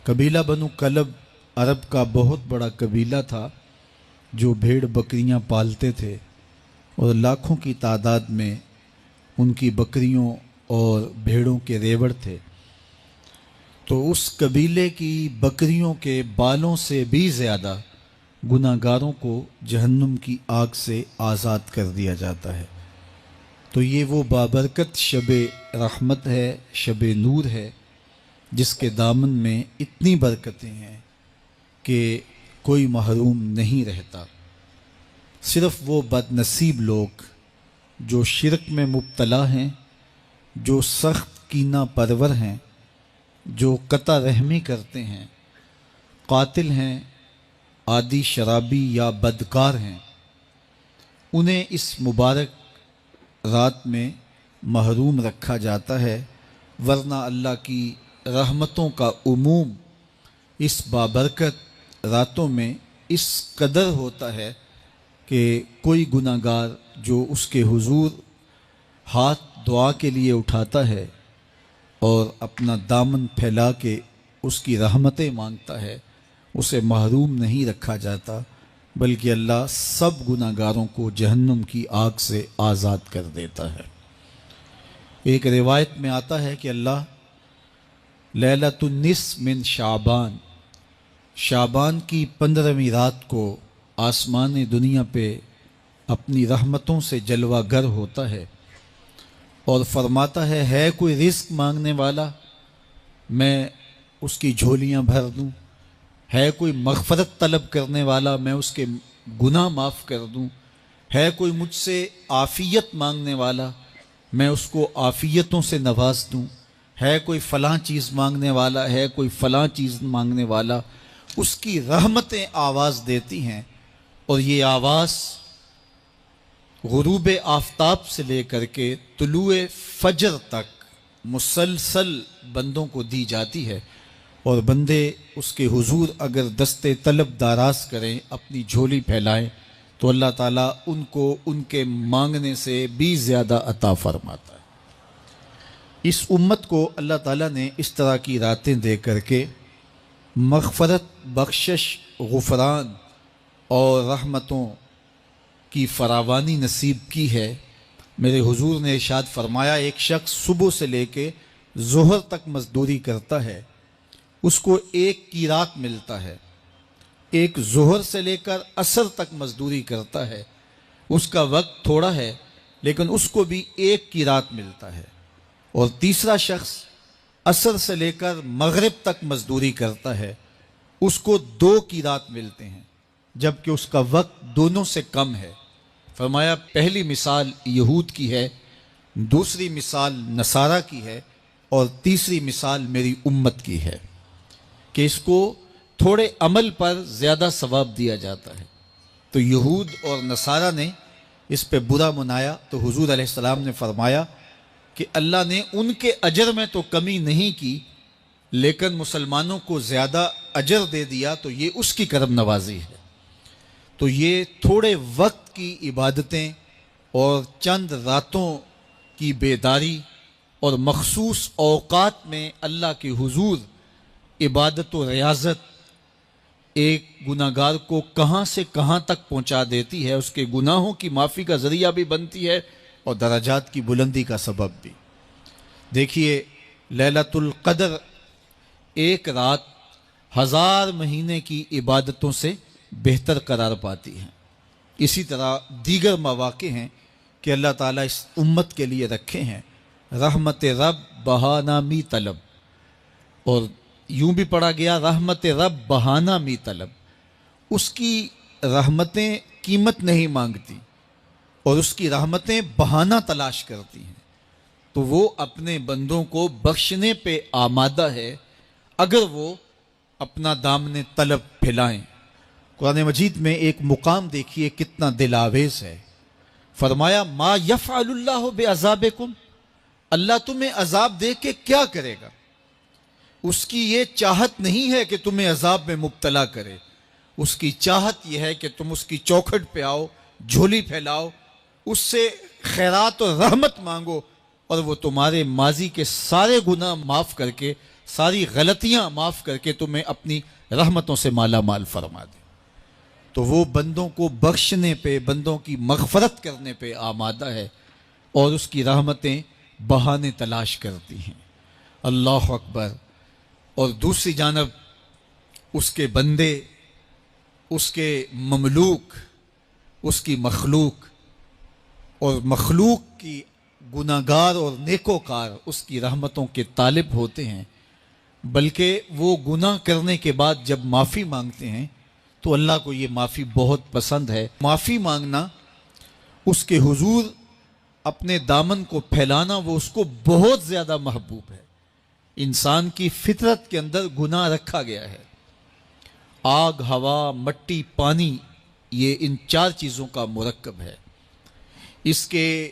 قبیلہ بنو کلب عرب کا بہت بڑا قبیلہ تھا جو بھیڑ بکریاں پالتے تھے اور لاکھوں کی تعداد میں ان کی بکریوں اور بھیڑوں کے ریوڑ تھے۔ تو اس قبیلے کی بکریوں کے بالوں سے بھی زیادہ گناہ گاروں کو جہنم کی آگ سے آزاد کر دیا جاتا ہے۔ تو یہ وہ بابرکت شب رحمت ہے، شب نور ہے، جس کے دامن میں اتنی برکتیں ہیں کہ کوئی محروم نہیں رہتا۔ صرف وہ بد نصیب لوگ جو شرک میں مبتلا ہیں، جو سخت کینہ پرور ہیں، جو قطع رحمی کرتے ہیں، قاتل ہیں، عادی شرابی یا بدکار ہیں، انہیں اس مبارک رات میں محروم رکھا جاتا ہے، ورنہ اللہ کی رحمتوں کا عموم اس بابرکت راتوں میں اس قدر ہوتا ہے کہ کوئی گناہ گار جو اس کے حضور ہاتھ دعا کے لیے اٹھاتا ہے اور اپنا دامن پھیلا کے اس کی رحمتیں مانگتا ہے، اسے محروم نہیں رکھا جاتا، بلکہ اللہ سب گناہ گاروں کو جہنم کی آگ سے آزاد کر دیتا ہے۔ ایک روایت میں آتا ہے کہ اللہ لیلۃ النصف من شعبان کی 15ویں رات کو آسمان دنیا پہ اپنی رحمتوں سے جلوہ گر ہوتا ہے اور فرماتا ہے کوئی رزق مانگنے والا، میں اس کی جھولیاں بھر دوں، ہے کوئی مغفرت طلب کرنے والا، میں اس کے گناہ معاف کر دوں، ہے کوئی مجھ سے عافیت مانگنے والا، میں اس کو عافیتوں سے نواز دوں، ہے کوئی فلاں چیز مانگنے والا، ہے کوئی فلاں چیز مانگنے والا، اس کی رحمتیں آواز دیتی ہیں، اور یہ آواز غروب آفتاب سے لے کر کے طلوع فجر تک مسلسل بندوں کو دی جاتی ہے، اور بندے اس کے حضور اگر دستے طلب دراز کریں، اپنی جھولی پھیلائیں، تو اللہ تعالیٰ ان کو ان کے مانگنے سے بھی زیادہ عطا فرماتا ہے۔ اس امت کو اللہ تعالیٰ نے اس طرح کی راتیں دے کر کے مغفرت، بخشش، غفران اور رحمتوں کی فراوانی نصیب کی ہے۔ میرے حضور نے ارشاد فرمایا، ایک شخص صبح سے لے کے ظہر تک مزدوری کرتا ہے، اس کو ایک قیراط ملتا ہے۔ ایک ظہر سے لے کر عصر تک مزدوری کرتا ہے، اس کا وقت تھوڑا ہے لیکن اس کو بھی ایک قیراط ملتا ہے۔ اور تیسرا شخص عصر سے لے کر مغرب تک مزدوری کرتا ہے، اس کو 2 قیراط ملتے ہیں، جبکہ اس کا وقت دونوں سے کم ہے۔ فرمایا پہلی مثال یہود کی ہے، دوسری مثال نصارہ کی ہے، اور تیسری مثال میری امت کی ہے کہ اس کو تھوڑے عمل پر زیادہ ثواب دیا جاتا ہے۔ تو یہود اور نصارہ نے اس پہ برا منایا، تو حضور علیہ السلام نے فرمایا کہ اللہ نے ان کے اجر میں تو کمی نہیں کی، لیکن مسلمانوں کو زیادہ اجر دے دیا، تو یہ اس کی کرم نوازی ہے۔ تو یہ تھوڑے وقت کی عبادتیں اور چند راتوں کی بیداری اور مخصوص اوقات میں اللہ کے حضور عبادت و ریاضت ایک گناہ گار کو کہاں سے کہاں تک پہنچا دیتی ہے، اس کے گناہوں کی معافی کا ذریعہ بھی بنتی ہے اور درجات کی بلندی کا سبب بھی۔ دیکھیے لیلۃ القدر ایک رات 1000 مہینے کی عبادتوں سے بہتر قرار پاتی ہے۔ اسی طرح دیگر مواقع ہیں کہ اللہ تعالیٰ اس امت کے لیے رکھے ہیں، رحمت رب بہانہ می طلب، اور یوں بھی پڑھا گیا رحمت رب بہانہ می طلب۔ اس کی رحمتیں قیمت نہیں مانگتی اور اس کی رحمتیں بہانہ تلاش کرتی ہیں، تو وہ اپنے بندوں کو بخشنے پہ آمادہ ہے اگر وہ اپنا دامن طلب پھیلائیں۔ قرآن مجید میں ایک مقام دیکھیے کتنا دل آویز ہے، فرمایا ما یفعل اللہ بعذابکم، اللہ تمہیں عذاب دے کے کیا کرے گا؟ اس کی یہ چاہت نہیں ہے کہ تمہیں عذاب میں مبتلا کرے، اس کی چاہت یہ ہے کہ تم اس کی چوکھٹ پہ آؤ، جھولی پھیلاؤ، اس سے خیرات اور رحمت مانگو، اور وہ تمہارے ماضی کے سارے گناہ معاف کر کے ساری غلطیاں معاف کر کے تمہیں اپنی رحمتوں سے مالا مال فرما دے، تو وہ بندوں کو بخشنے پہ، بندوں کی مغفرت کرنے پہ آمادہ ہے اور اس کی رحمتیں بہانے تلاش کرتی ہیں۔ اللہ اکبر۔ اور دوسری جانب اس کے بندے، اس کے مملوک، اس کی مخلوق، اور مخلوق کی گناہگار اور نیکوکار اس کی رحمتوں کے طالب ہوتے ہیں، بلکہ وہ گناہ کرنے کے بعد جب معافی مانگتے ہیں تو اللہ کو یہ معافی بہت پسند ہے۔ معافی مانگنا، اس کے حضور اپنے دامن کو پھیلانا، وہ اس کو بہت زیادہ محبوب ہے۔ انسان کی فطرت کے اندر گناہ رکھا گیا ہے۔ آگ، ہوا، مٹی، پانی، یہ ان چار چیزوں کا مرکب ہے۔ اس کے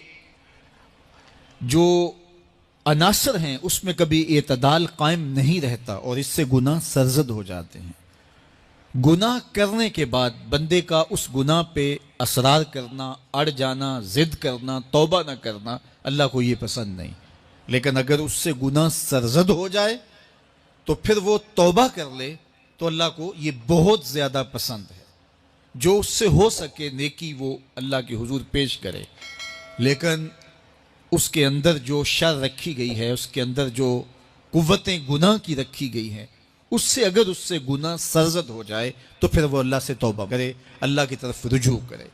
جو عناصر ہیں اس میں کبھی اعتدال قائم نہیں رہتا اور اس سے گناہ سرزد ہو جاتے ہیں۔ گناہ کرنے کے بعد بندے کا اس گناہ پہ اصرار کرنا، اڑ جانا، ضد کرنا، توبہ نہ کرنا، اللہ کو یہ پسند نہیں۔ لیکن اگر اس سے گناہ سرزد ہو جائے تو پھر وہ توبہ کر لے تو اللہ کو یہ بہت زیادہ پسند ہے۔ جو اس سے ہو سکے نیکی وہ اللہ کے حضور پیش کرے، لیکن اس کے اندر جو شر رکھی گئی ہے، اس کے اندر جو قوتیں گناہ کی رکھی گئی ہیں، اس سے اگر اس سے گناہ سرزد ہو جائے تو پھر وہ اللہ سے توبہ کرے، اللہ کی طرف رجوع کرے،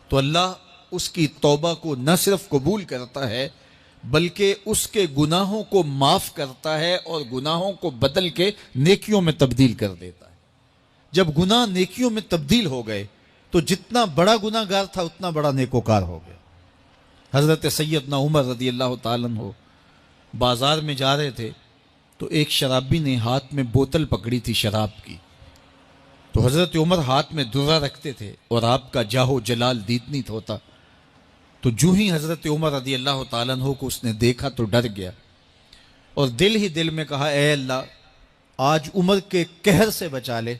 تو اللہ اس کی توبہ کو نہ صرف قبول کرتا ہے بلکہ اس کے گناہوں کو معاف کرتا ہے اور گناہوں کو بدل کے نیکیوں میں تبدیل کر دیتا ہے۔ جب گناہ نیکیوں میں تبدیل ہو گئے تو جتنا بڑا گناہ گار تھا اتنا بڑا نیکوکار ہو گیا۔ حضرت سیدنا عمر رضی اللہ تعالیٰ عنہ بازار میں جا رہے تھے تو ایک شرابی نے ہاتھ میں بوتل پکڑی تھی شراب کی، تو حضرت عمر ہاتھ میں درہ رکھتے تھے اور آپ کا جاہو جلال دیدنیت ہوتا، تو جو ہی حضرت عمر رضی اللہ تعالیٰ عنہ کو اس نے دیکھا تو ڈر گیا اور دل ہی دل میں کہا، اے اللہ آج عمر کے قہر سے بچا لے،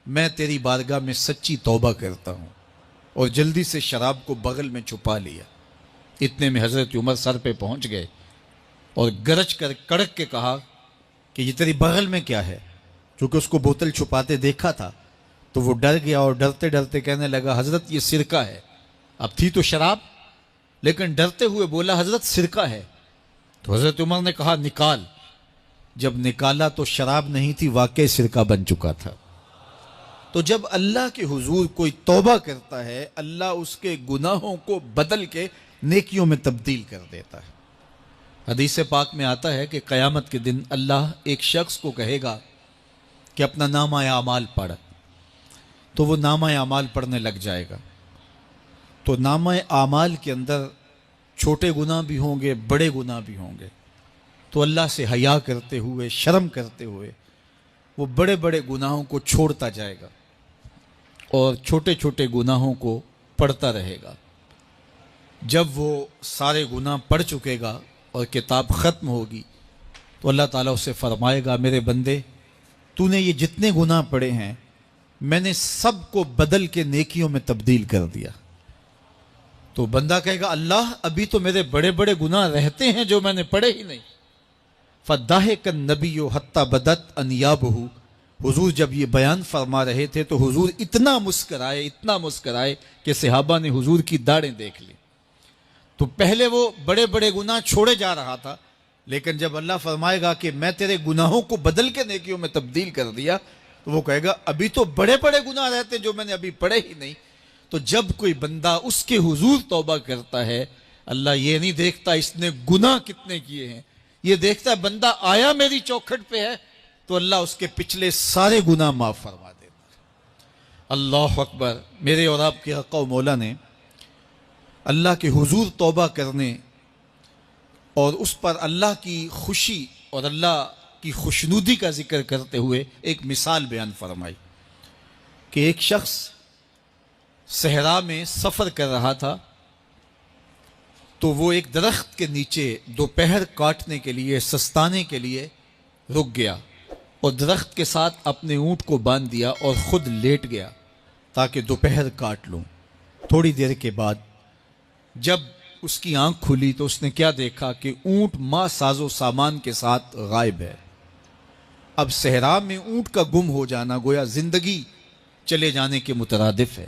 میں تیری بارگاہ میں سچی توبہ کرتا ہوں، اور جلدی سے شراب کو بغل میں چھپا لیا۔ اتنے میں حضرت عمر سر پہ پہنچ گئے اور گرج کر کڑک کے کہا کہ یہ تیری بغل میں کیا ہے؟ چونکہ اس کو بوتل چھپاتے دیکھا تھا تو وہ ڈر گیا اور ڈرتے ڈرتے کہنے لگا، حضرت یہ سرکہ ہے۔ اب تھی تو شراب، لیکن ڈرتے ہوئے بولا، حضرت سرکہ ہے۔ تو حضرت عمر نے کہا، نکال۔ جب نکالا تو شراب نہیں تھی، واقعی سرکہ بن چکا تھا۔ تو جب اللہ کے حضور کوئی توبہ کرتا ہے، اللہ اس کے گناہوں کو بدل کے نیکیوں میں تبدیل کر دیتا ہے۔ حدیث پاک میں آتا ہے کہ قیامت کے دن اللہ ایک شخص کو کہے گا کہ اپنا نامہ اعمال پڑھ، تو وہ نامہ اعمال پڑھنے لگ جائے گا۔ تو نامہ اعمال کے اندر چھوٹے گناہ بھی ہوں گے، بڑے گناہ بھی ہوں گے، تو اللہ سے حیا کرتے ہوئے، شرم کرتے ہوئے وہ بڑے بڑے گناہوں کو چھوڑتا جائے گا اور چھوٹے چھوٹے گناہوں کو پڑھتا رہے گا۔ جب وہ سارے گناہ پڑھ چکے گا اور کتاب ختم ہوگی تو اللہ تعالیٰ اسے فرمائے گا، میرے بندے تو نے یہ جتنے گناہ پڑھے ہیں میں نے سب کو بدل کے نیکیوں میں تبدیل کر دیا۔ تو بندہ کہے گا، اللہ ابھی تو میرے بڑے بڑے گناہ رہتے ہیں جو میں نے پڑھے ہی نہیں۔ فَضَحِكَ النَّبِيُّ حَتَّى بَدَتْ أَنْيَابُهُ، حضور جب یہ بیان فرما رہے تھے تو حضور اتنا مسکرائے کہ صحابہ نے حضور کی داڑھیں دیکھ لی۔ تو پہلے وہ بڑے بڑے گناہ چھوڑے جا رہا تھا، لیکن جب اللہ فرمائے گا کہ میں تیرے گناہوں کو بدل کے نیکیوں میں تبدیل کر دیا، تو وہ کہے گا ابھی تو بڑے بڑے گناہ رہتے جو میں نے ابھی پڑھے ہی نہیں۔ تو جب کوئی بندہ اس کے حضور توبہ کرتا ہے، اللہ یہ نہیں دیکھتا اس نے گناہ کتنے کیے ہیں، یہ دیکھتا ہے بندہ آیا میری چوکھٹ پہ ہے تو اللہ اس کے پچھلے سارے گناہ معاف فرما دیتا ہے۔ اللہ اکبر۔ میرے اور آپ کے آقا و مولا نے اللہ کے حضور توبہ کرنے اور اس پر اللہ کی خوشی اور اللہ کی خوشنودی کا ذکر کرتے ہوئے ایک مثال بیان فرمائی کہ ایک شخص صحرا میں سفر کر رہا تھا، تو وہ ایک درخت کے نیچے دوپہر کاٹنے کے لیے، سستانے کے لیے رک گیا اور درخت کے ساتھ اپنے اونٹ کو باندھ دیا اور خود لیٹ گیا تاکہ دوپہر کاٹ لوں۔ تھوڑی دیر کے بعد جب اس کی آنکھ کھلی تو اس نے کیا دیکھا کہ اونٹ ماں ساز و سامان کے ساتھ غائب ہے۔ اب صحرا میں اونٹ کا گم ہو جانا گویا زندگی چلے جانے کے مترادف ہے۔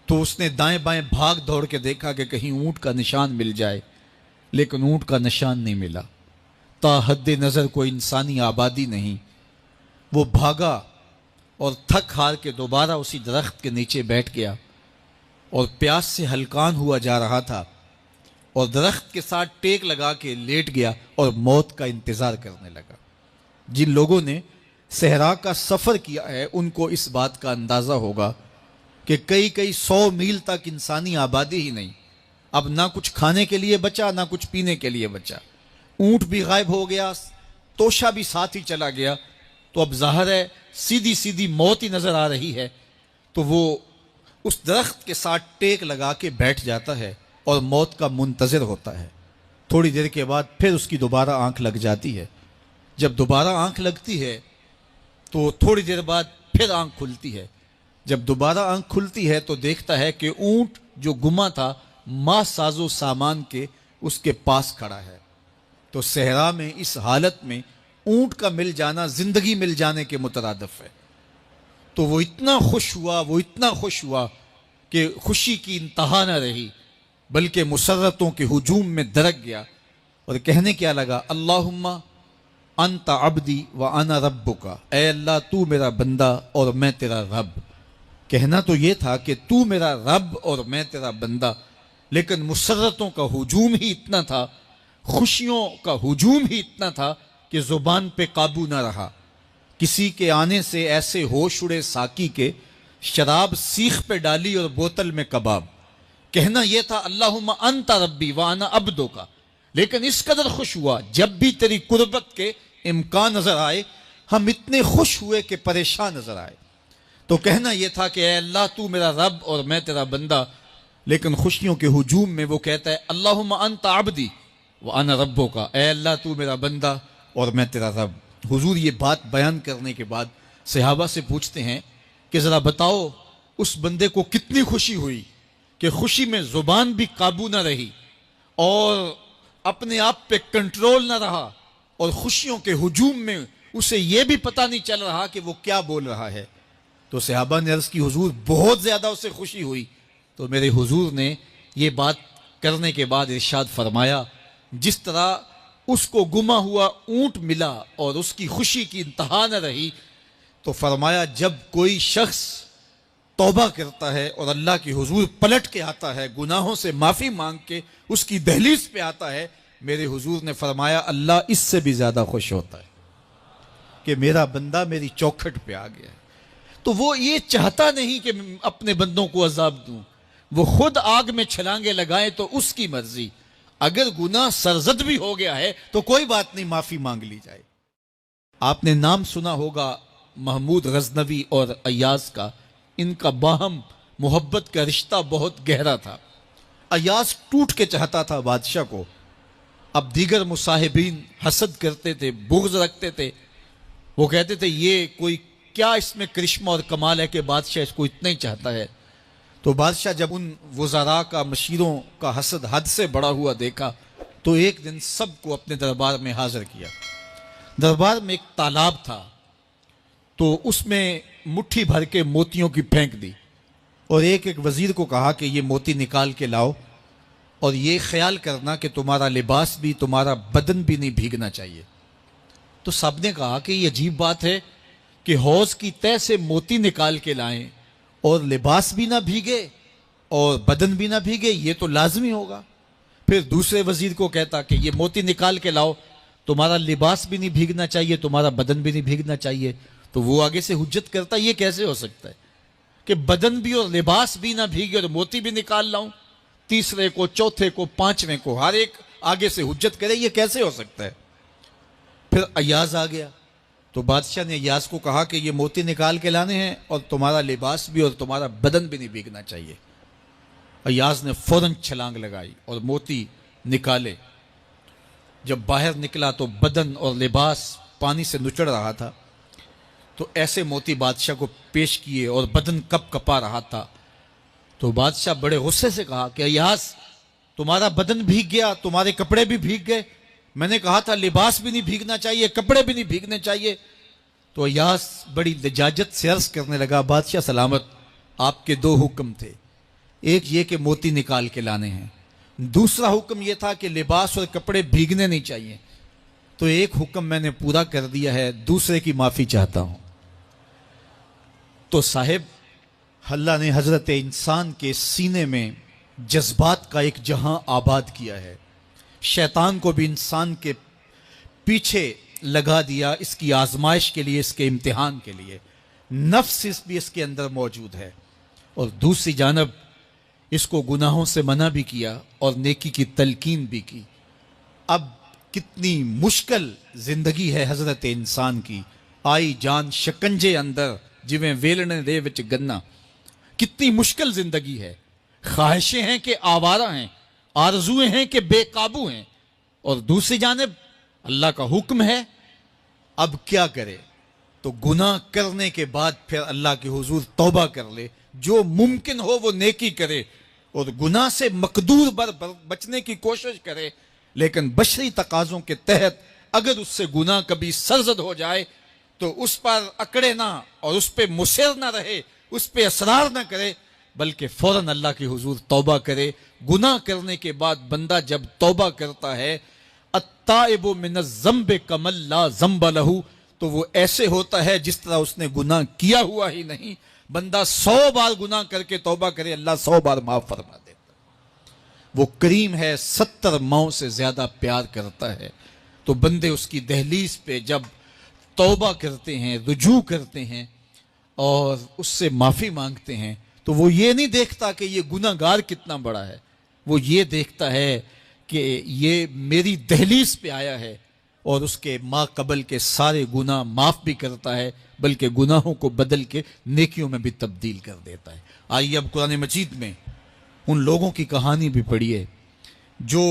تو اس نے دائیں بائیں بھاگ دوڑ کے دیکھا کہ کہیں اونٹ کا نشان مل جائے، لیکن اونٹ کا نشان نہیں ملا۔ تا حد نظر کوئی انسانی آبادی نہیں۔ وہ بھاگا اور تھک ہار کے دوبارہ اسی درخت کے نیچے بیٹھ گیا اور پیاس سے ہلکان ہوا جا رہا تھا، اور درخت کے ساتھ ٹیک لگا کے لیٹ گیا اور موت کا انتظار کرنے لگا۔ جن لوگوں نے صحرا کا سفر کیا ہے ان کو اس بات کا اندازہ ہوگا کہ کئی 100 میل تک انسانی آبادی ہی نہیں، اب نہ کچھ کھانے کے لیے بچا نہ کچھ پینے کے لیے بچا، اونٹ بھی غائب ہو گیا، توشا بھی ساتھ ہی چلا گیا، تو اب ظاہر ہے سیدھی موت ہی نظر آ رہی ہے۔ تو وہ اس درخت کے ساتھ ٹیک لگا کے بیٹھ جاتا ہے اور موت کا منتظر ہوتا ہے۔ تھوڑی دیر کے بعد پھر اس کی دوبارہ آنکھ لگ جاتی ہے۔ جب دوبارہ آنکھ لگتی ہے تو تھوڑی دیر بعد پھر آنکھ کھلتی ہے۔ جب دوبارہ آنکھ کھلتی ہے تو دیکھتا ہے کہ اونٹ جو گما تھا ماں ساز و سامان کے اس کے پاس کھڑا ہے۔ تو صحرا میں اس حالت میں اونٹ کا مل جانا زندگی مل جانے کے مترادف ہے۔ تو وہ اتنا خوش ہوا کہ خوشی کی انتہا نہ رہی، بلکہ مسرتوں کے ہجوم میں درک گیا اور کہنے کیا لگا، اللہم انت عبدی و انا ربک، اے اللہ تو میرا بندہ اور میں تیرا رب۔ کہنا تو یہ تھا کہ تو میرا رب اور میں تیرا بندہ، لیکن مسرتوں کا ہجوم ہی اتنا تھا، خوشیوں کا ہجوم ہی اتنا تھا کہ زبان پہ قابو نہ رہا۔ کسی کے آنے سے ایسے ہوش اڑے ساقی کے، شراب سیخ پہ ڈالی اور بوتل میں کباب۔ کہنا یہ تھا اللہم انت ربی وانا عبدک، لیکن اس قدر خوش ہوا جب بھی تیری قربت کے امکان نظر آئے ہم اتنے خوش ہوئے کہ پریشان نظر آئے۔ تو کہنا یہ تھا کہ اے اللہ تو میرا رب اور میں تیرا بندہ، لیکن خوشیوں کے ہجوم میں وہ کہتا ہے اللہم انت عبدی وانا ربک، اے اللہ تو میرا بندہ اور میں تیرا رب۔ حضور یہ بات بیان کرنے کے بعد صحابہ سے پوچھتے ہیں کہ ذرا بتاؤ اس بندے کو کتنی خوشی ہوئی کہ خوشی میں زبان بھی قابو نہ رہی اور اپنے آپ پہ کنٹرول نہ رہا، اور خوشیوں کے ہجوم میں اسے یہ بھی پتہ نہیں چل رہا کہ وہ کیا بول رہا ہے۔ تو صحابہ نے عرض کی حضور بہت زیادہ اسے خوشی ہوئی۔ تو میرے حضور نے یہ بات کرنے کے بعد ارشاد فرمایا، جس طرح اس کو گما ہوا اونٹ ملا اور اس کی خوشی کی انتہا نہ رہی، تو فرمایا جب کوئی شخص توبہ کرتا ہے اور اللہ کے حضور پلٹ کے آتا ہے، گناہوں سے معافی مانگ کے اس کی دہلیز پہ آتا ہے، میرے حضور نے فرمایا اللہ اس سے بھی زیادہ خوش ہوتا ہے کہ میرا بندہ میری چوکھٹ پہ آ گیا ہے۔ تو وہ یہ چاہتا نہیں کہ اپنے بندوں کو عذاب دوں، وہ خود آگ میں چھلانگے لگائے تو اس کی مرضی، اگر گناہ سرزد بھی ہو گیا ہے تو کوئی بات نہیں، معافی مانگ لی جائے۔ آپ نے نام سنا ہوگا محمود غزنوی اور ایاز کا، ان کا باہم محبت کا رشتہ بہت گہرا تھا۔ ایاز ٹوٹ کے چاہتا تھا بادشاہ کو، اب دیگر مصاحبین حسد کرتے تھے، بغض رکھتے تھے، وہ کہتے تھے یہ کوئی کیا اس میں کرشمہ اور کمال ہے کہ بادشاہ اس کو اتنا ہی چاہتا ہے۔ تو بادشاہ جب ان وزراء کا مشیروں کا حسد حد سے بڑا ہوا دیکھا تو ایک دن سب کو اپنے دربار میں حاضر کیا۔ دربار میں ایک تالاب تھا، تو اس میں مٹھی بھر کے موتیوں کی پھینک دی، اور ایک وزیر کو کہا کہ یہ موتی نکال کے لاؤ، اور یہ خیال کرنا کہ تمہارا لباس بھی تمہارا بدن بھی نہیں بھیگنا چاہیے۔ تو سب نے کہا کہ یہ عجیب بات ہے کہ حوض کی تہ سے موتی نکال کے لائیں اور لباس بھی نہ بھیگے اور بدن بھی نہ بھیگے، یہ تو لازمی ہوگا۔ پھر دوسرے وزیر کو کہتا کہ یہ موتی نکال کے لاؤ، تمہارا لباس بھی نہیں بھیگنا چاہیے، تمہارا بدن بھی نہیں بھیگنا چاہیے۔ تو وہ آگے سے حجت کرتا یہ کیسے ہو سکتا ہے کہ بدن بھی اور لباس بھی نہ بھیگے اور موتی بھی نکال لاؤں؟ تیسرے کو، چوتھے کو، پانچویں کو، ہر ایک آگے سے حجت کرے، یہ کیسے ہو سکتا ہے؟ پھر ایاز آ گیا، تو بادشاہ نے ایاز کو کہا کہ یہ موتی نکال کے لانے ہیں اور تمہارا لباس بھی اور تمہارا بدن بھی نہیں بھیگنا چاہیے۔ ایاز نے فوراً چھلانگ لگائی اور موتی نکالے۔ جب باہر نکلا تو بدن اور لباس پانی سے نچڑ رہا تھا، تو ایسے موتی بادشاہ کو پیش کیے اور بدن کپ کپا رہا تھا۔ تو بادشاہ بڑے غصے سے کہا کہ ایاز تمہارا بدن بھیگ گیا، تمہارے کپڑے بھی بھیگ گئے، میں نے کہا تھا لباس بھی نہیں بھیگنا چاہیے، کپڑے بھی نہیں بھیگنے چاہیے۔ تو ایاس بڑی لجاجت سے عرض کرنے لگا، بادشاہ سلامت، آپ کے دو حکم تھے، ایک یہ کہ موتی نکال کے لانے ہیں، دوسرا حکم یہ تھا کہ لباس اور کپڑے بھیگنے نہیں چاہیے، تو ایک حکم میں نے پورا کر دیا ہے، دوسرے کی معافی چاہتا ہوں۔ تو صاحب، اللہ نے حضرت انسان کے سینے میں جذبات کا ایک جہاں آباد کیا ہے، شیطان کو بھی انسان کے پیچھے لگا دیا، اس کی آزمائش کے لیے، اس کے امتحان کے لیے، نفس بھی اس کے اندر موجود ہے، اور دوسری جانب اس کو گناہوں سے منع بھی کیا اور نیکی کی تلقین بھی کی۔ اب کتنی مشکل زندگی ہے حضرت انسان کی، آئی جان شکنجے اندر جویں ویلنے دے وچ گنا، کتنی مشکل زندگی ہے، خواہشیں ہیں کہ آوارہ ہیں، آرزویں ہیں کہ بے قابو ہیں، اور دوسری جانب اللہ کا حکم ہے۔ اب کیا کرے؟ تو گناہ کرنے کے بعد پھر اللہ کے حضور توبہ کر لے، جو ممکن ہو وہ نیکی کرے، اور گناہ سے مقدور بچنے کی کوشش کرے، لیکن بشری تقاضوں کے تحت اگر اس سے گناہ کبھی سرزد ہو جائے تو اس پر اکڑے نہ اور اس پہ مصر نہ رہے، اس پہ اصرار نہ کرے، بلکہ فوراً اللہ کے حضور توبہ کرے۔ گناہ کرنے کے بعد بندہ جب توبہ کرتا ہے، التائب من الذنب کمن لا ذنب لہ، تو وہ ایسے ہوتا ہے جس طرح اس نے گناہ کیا ہوا ہی نہیں۔ بندہ 100 بار گناہ کر کے توبہ کرے، اللہ 100 بار معاف فرما دیتا۔ وہ کریم ہے، 70 ماؤں سے زیادہ پیار کرتا ہے۔ تو بندے اس کی دہلیز پہ جب توبہ کرتے ہیں، رجوع کرتے ہیں اور اس سے معافی مانگتے ہیں، تو وہ یہ نہیں دیکھتا کہ یہ گناہ گار کتنا بڑا ہے، وہ یہ دیکھتا ہے کہ یہ میری دہلیز پہ آیا ہے اور اس کے ما قبل کے سارے گناہ معاف بھی کرتا ہے، بلکہ گناہوں کو بدل کے نیکیوں میں بھی تبدیل کر دیتا ہے۔ آئیے اب قرآن مجید میں ان لوگوں کی کہانی بھی پڑھیے جو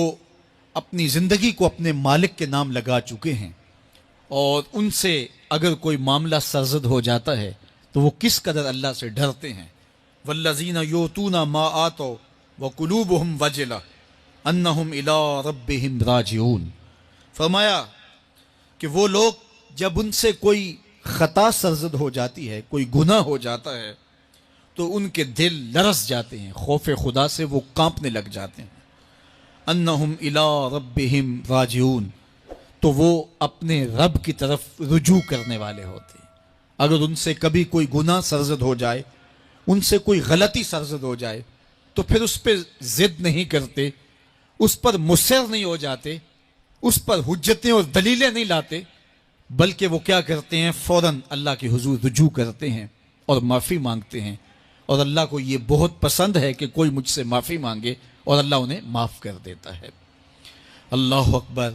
اپنی زندگی کو اپنے مالک کے نام لگا چکے ہیں، اور ان سے اگر کوئی معاملہ سرزد ہو جاتا ہے تو وہ کس قدر اللہ سے ڈرتے ہیں۔ والذین یؤتون ما آتوا وقلوبہم وجلہ انہم الی ربہم راجعون۔ فرمایا کہ وہ لوگ جب ان سے کوئی خطا سرزد ہو جاتی ہے، کوئی گناہ ہو جاتا ہے، تو ان کے دل لرز جاتے ہیں، خوف خدا سے وہ کانپنے لگ جاتے ہیں۔ انہم الی ربہم راجعون، تو وہ اپنے رب کی طرف رجوع کرنے والے ہوتے ہیں۔ اگر ان سے کبھی کوئی گناہ سرزد ہو جائے، ان سے کوئی غلطی سرزد ہو جائے، تو پھر اس پہ ضد نہیں کرتے، اس پر مصر نہیں ہو جاتے، اس پر حجتیں اور دلیلیں نہیں لاتے، بلکہ وہ کیا کرتے ہیں؟ فوراً اللہ کے حضور رجوع کرتے ہیں اور معافی مانگتے ہیں، اور اللہ کو یہ بہت پسند ہے کہ کوئی مجھ سے معافی مانگے، اور اللہ انہیں معاف کر دیتا ہے۔ اللہ اکبر۔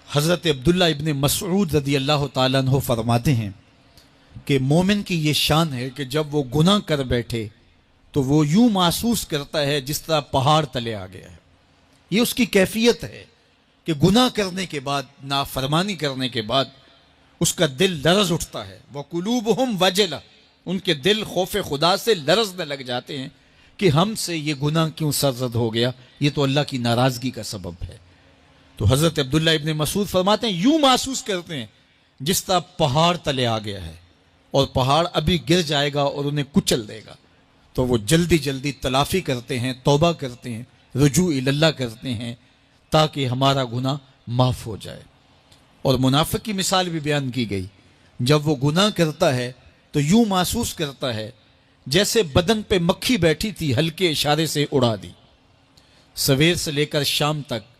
حضرت عبداللہ ابن مسعود رضی اللہ تعالیٰ عنہ فرماتے ہیں کہ مومن کی یہ شان ہے کہ جب وہ گناہ کر بیٹھے تو وہ یوں محسوس کرتا ہے جس طرح پہاڑ تلے آ گیا ہے۔ یہ اس کی کیفیت ہے کہ گناہ کرنے کے بعد، نافرمانی کرنے کے بعد اس کا دل لرز اٹھتا ہے۔ وَقُلُوبُهُمْ وَجِلَةٌ، ان کے دل خوف خدا سے لرزنے لگ جاتے ہیں کہ ہم سے یہ گناہ کیوں سرزد ہو گیا، یہ تو اللہ کی ناراضگی کا سبب ہے۔ تو حضرت عبداللہ ابن مسعود فرماتے ہیں یوں محسوس کرتے ہیں جس طرح پہاڑ تلے آ گیا ہے، اور پہاڑ ابھی گر جائے گا اور انہیں کچل دے گا۔ تو وہ جلدی جلدی تلافی کرتے ہیں، توبہ کرتے ہیں، رجوع اللہ کرتے ہیں، تاکہ ہمارا گناہ معاف ہو جائے۔ اور منافق کی مثال بھی بیان کی گئی، جب وہ گناہ کرتا ہے تو یوں محسوس کرتا ہے جیسے بدن پہ مکھی بیٹھی تھی، ہلکے اشارے سے اڑا دی۔ سویر سے لے کر شام تک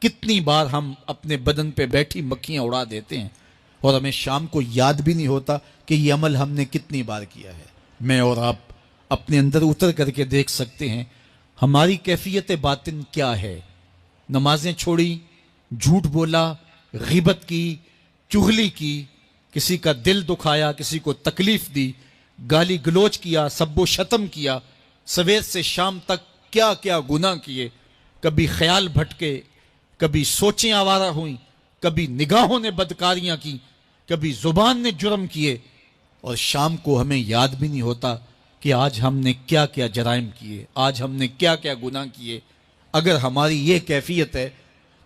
کتنی بار ہم اپنے بدن پہ بیٹھی مکھیاں اڑا دیتے ہیں، اور ہمیں شام کو یاد بھی نہیں ہوتا کہ یہ عمل ہم نے کتنی بار کیا ہے۔ میں اور آپ اپنے اندر اتر کر کے دیکھ سکتے ہیں ہماری کیفیت باطن کیا ہے۔ نمازیں چھوڑی، جھوٹ بولا، غیبت کی، چغلی کی، کسی کا دل دکھایا، کسی کو تکلیف دی، گالی گلوچ کیا، سب و شتم کیا، سویر سے شام تک کیا کیا گناہ کیے، کبھی خیال بھٹکے، کبھی سوچیں آوارہ ہوئیں، کبھی نگاہوں نے بدکاریاں کی، کبھی زبان نے جرم کیے، اور شام کو ہمیں یاد بھی نہیں ہوتا کہ آج ہم نے کیا کیا جرائم کیے، آج ہم نے کیا کیا گناہ کیے۔ اگر ہماری یہ کیفیت ہے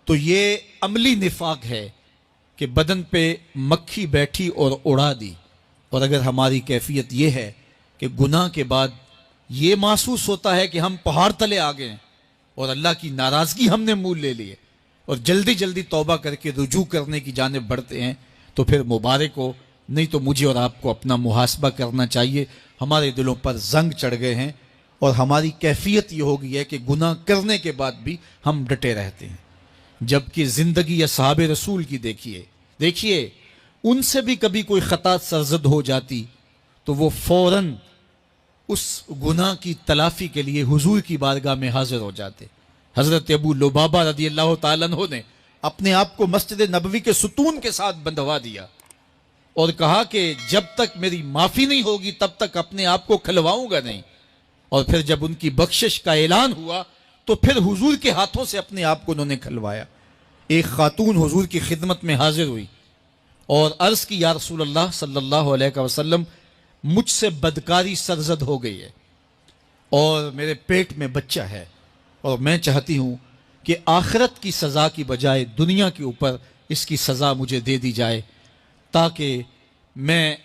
تو یہ عملی نفاق ہے کہ بدن پہ مکھی بیٹھی اور اڑا دی. اور اگر ہماری کیفیت یہ ہے کہ گناہ کے بعد یہ محسوس ہوتا ہے کہ ہم پہاڑ تلے آ گئے ہیں اور اللہ کی ناراضگی ہم نے مول لے لی ہے اور جلدی جلدی توبہ کر کے رجوع کرنے کی جانب بڑھتے ہیں، تو پھر مبارک ہو. نہیں تو مجھے اور آپ کو اپنا محاسبہ کرنا چاہیے. ہمارے دلوں پر زنگ چڑھ گئے ہیں اور ہماری کیفیت یہ ہو گئی ہے کہ گناہ کرنے کے بعد بھی ہم ڈٹے رہتے ہیں. جبکہ زندگی اصحاب رسول کی دیکھیے ان سے بھی کبھی کوئی خطا سرزد ہو جاتی تو وہ فوراً اس گناہ کی تلافی کے لیے حضور کی بارگاہ میں حاضر ہو جاتے. حضرت ابو لبابہ رضی اللہ تعالیٰ عنہ نے اپنے آپ کو مسجد نبوی کے ستون کے ساتھ بندھوا دیا اور کہا کہ جب تک میری معافی نہیں ہوگی تب تک اپنے آپ کو کھلواؤں گا نہیں. اور پھر جب ان کی بخشش کا اعلان ہوا تو پھر حضور کے ہاتھوں سے اپنے آپ کو انہوں نے کھلوایا. ایک خاتون حضور کی خدمت میں حاضر ہوئی اور عرض کی یا رسول اللہ صلی اللہ علیہ وسلم مجھ سے بدکاری سرزد ہو گئی ہے اور میرے پیٹ میں بچہ ہے اور میں چاہتی ہوں کہ آخرت کی سزا کی بجائے دنیا کے اوپر اس کی سزا مجھے دے دی جائے تاکہ میں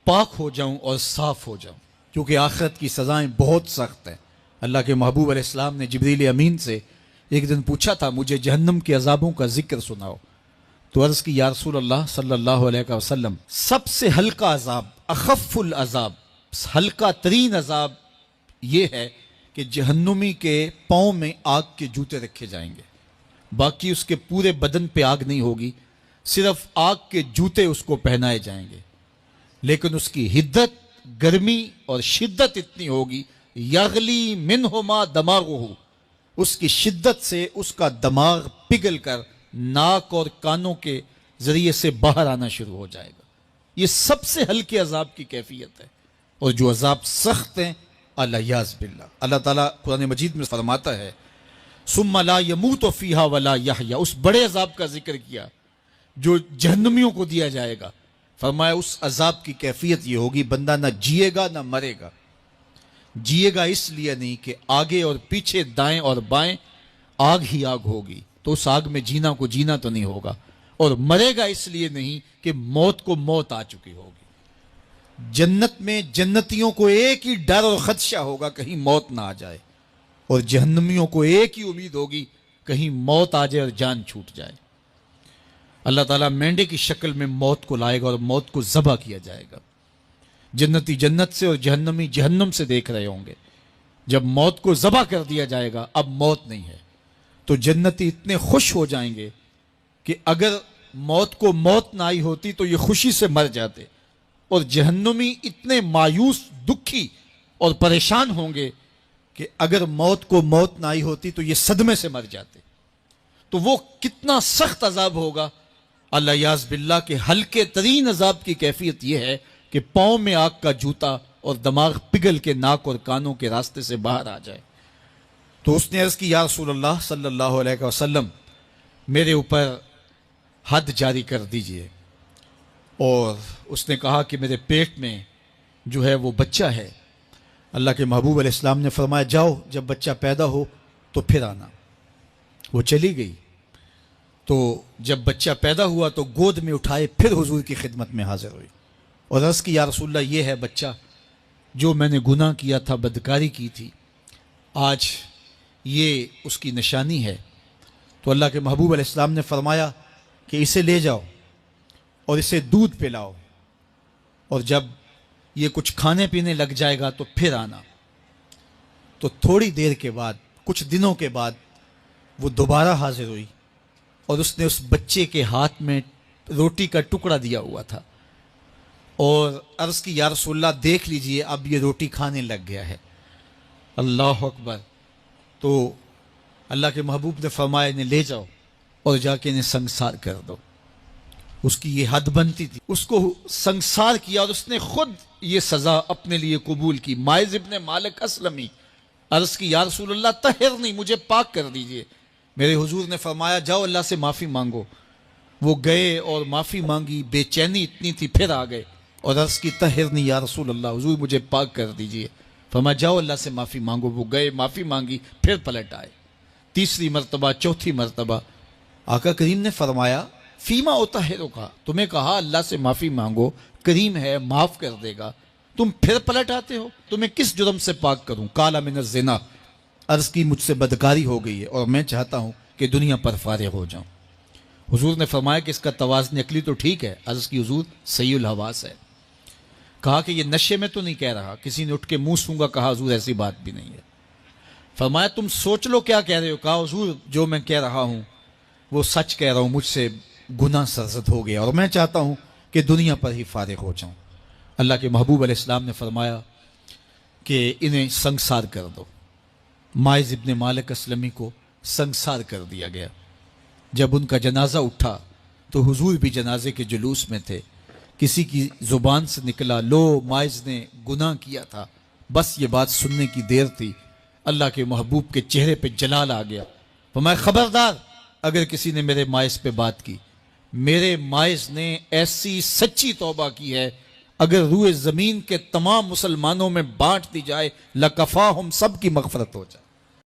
پاک ہو جاؤں اور صاف ہو جاؤں، کیونکہ آخرت کی سزائیں بہت سخت ہیں. اللہ کے محبوب علیہ السلام نے جبریل امین سے ایک دن پوچھا تھا مجھے جہنم کے عذابوں کا ذکر سناؤ، تو عرض کی یا رسول اللہ صلی اللہ علیہ وسلم سب سے ہلکا عذاب، اخف العذاب، ہلکا ترین عذاب یہ ہے کہ جہنمی کے پاؤں میں آگ کے جوتے رکھے جائیں گے. باقی اس کے پورے بدن پہ آگ نہیں ہوگی، صرف آگ کے جوتے اس کو پہنائے جائیں گے. لیکن اس کی حدت، گرمی اور شدت اتنی ہوگی یغلی منہما دماغہ، اس کی شدت سے اس کا دماغ پگھل کر ناک اور کانوں کے ذریعے سے باہر آنا شروع ہو جائے گا. یہ سب سے ہلکے عذاب کی کیفیت ہے. اور جو عذاب سخت ہیں الیاذ باللہ، اللہ تعالیٰ قرآن مجید میں فرماتا ہے ثم لا یموت فیہا ولا یحیا، اس بڑے عذاب کا ذکر کیا جو جہنمیوں کو دیا جائے گا. فرمایا اس عذاب کی کیفیت یہ ہوگی بندہ نہ جیے گا نہ مرے گا. جیے گا اس لیے نہیں کہ آگے اور پیچھے دائیں اور بائیں آگ ہی آگ ہوگی، تو اس آگ میں جینا کو جینا تو نہیں ہوگا. اور مرے گا اس لیے نہیں کہ موت کو موت آ چکی ہوگی. جنت میں جنتیوں کو ایک ہی ڈر اور خدشہ ہوگا کہیں موت نہ آ جائے، اور جہنمیوں کو ایک ہی امید ہوگی کہیں موت آ جائے اور جان چھوٹ جائے. اللہ تعالیٰ مینڈے کی شکل میں موت کو لائے گا اور موت کو ذبح کیا جائے گا. جنتی جنت سے اور جہنمی جہنم سے دیکھ رہے ہوں گے. جب موت کو ذبح کر دیا جائے گا اب موت نہیں ہے تو جنتی اتنے خوش ہو جائیں گے کہ اگر موت کو موت نہ آئی ہوتی تو یہ خوشی سے مر جاتے، اور جہنمی اتنے مایوس، دکھی اور پریشان ہوں گے کہ اگر موت کو موت نہ آئی ہوتی تو یہ صدمے سے مر جاتے. تو وہ کتنا سخت عذاب ہوگا. اللہ یاز باللہ کے ہلکے ترین عذاب کی کیفیت یہ ہے کہ پاؤں میں آگ کا جوتا اور دماغ پگھل کے ناک اور کانوں کے راستے سے باہر آ جائے. تو اس نے عرض کی یا رسول اللہ صلی اللہ علیہ وسلم میرے اوپر حد جاری کر دیجئے. اور اس نے کہا کہ میرے پیٹ میں جو ہے وہ بچہ ہے. اللہ کے محبوب علیہ السلام نے فرمایا جاؤ جب بچہ پیدا ہو تو پھر آنا. وہ چلی گئی. تو جب بچہ پیدا ہوا تو گود میں اٹھائے پھر حضور کی خدمت میں حاضر ہوئی اور عرض کی یا رسول اللہ یہ ہے بچہ جو میں نے گناہ کیا تھا، بدکاری کی تھی، آج یہ اس کی نشانی ہے. تو اللہ کے محبوب علیہ السلام نے فرمایا کہ اسے لے جاؤ اور اسے دودھ پلاؤ، اور جب یہ کچھ کھانے پینے لگ جائے گا تو پھر آنا. تو تھوڑی دیر کے بعد، کچھ دنوں کے بعد وہ دوبارہ حاضر ہوئی اور اس نے اس بچے کے ہاتھ میں روٹی کا ٹکڑا دیا ہوا تھا اور عرض کی یا رسول اللہ دیکھ لیجئے اب یہ روٹی کھانے لگ گیا ہے. اللہ اکبر. تو اللہ کے محبوب نے فرمایا انہیں لے جاؤ اور جا کے انہیں سنگسار کر دو. اس کی یہ حد بنتی تھی. اس کو سنگسار کیا اور اس نے خود یہ سزا اپنے لیے قبول کی. مائز ابن مالک اسلمی عرض کی یا رسول اللہ طہرنی، مجھے پاک کر دیجئے. میرے حضور نے فرمایا جاؤ اللہ سے معافی مانگو. وہ گئے اور معافی مانگی. بے چینی اتنی تھی پھر آ گئے اور عرض کی طہرنی یا رسول اللہ، حضور مجھے پاک کر دیجئے. فرمایا جاؤ اللہ سے معافی مانگو. وہ گئے، معافی مانگی، پھر پلٹ آئے. تیسری مرتبہ، چوتھی مرتبہ آقا کریم نے فرمایا فیما اطہرک کا، تمہیں کہا اللہ سے معافی مانگو، کریم ہے معاف کر دے گا، تم پھر پلٹ آتے ہو، تمہیں کس جرم سے پاک کروں؟ قال من الزنا، عرض کی مجھ سے بدکاری ہو گئی ہے اور میں چاہتا ہوں کہ دنیا پر فارغ ہو جاؤں۔ حضور نے فرمایا کہ اس کا توازن عقلی تو ٹھیک ہے، عرض کی حضور صحیح الحواس ہے۔ کہا کہ یہ نشے میں تو نہیں کہہ رہا، کسی نے اٹھ کے منہ سونگا، کہا حضور ایسی بات بھی نہیں ہے۔ فرمایا تم سوچ لو کیا کہہ رہے ہو؟ کہا حضور جو میں کہہ رہا ہوں وہ سچ کہہ رہا ہوں، مجھ سے گناہ سرزد ہو گیا اور میں چاہتا ہوں کہ دنیا پر ہی فارغ ہو جاؤں۔ اللہ کے محبوب علیہ السلام نے فرمایا کہ انہیں سنگسار کر دو۔ ماعز ابن مالک اسلمی کو سنگسار کر دیا گیا۔ جب ان کا جنازہ اٹھا تو حضور بھی جنازے کے جلوس میں تھے۔ کسی کی زبان سے نکلا لو ماعز نے گناہ کیا تھا، بس یہ بات سننے کی دیر تھی، اللہ کے محبوب کے چہرے پہ جلال آ گیا۔ فرمایا خبردار اگر کسی نے میرے ماعز پہ بات کی، میرے ماعز نے ایسی سچی توبہ کی ہے اگر روئے زمین کے تمام مسلمانوں میں بانٹ دی جائے لکفاہم، سب کی مغفرت ہو جائے۔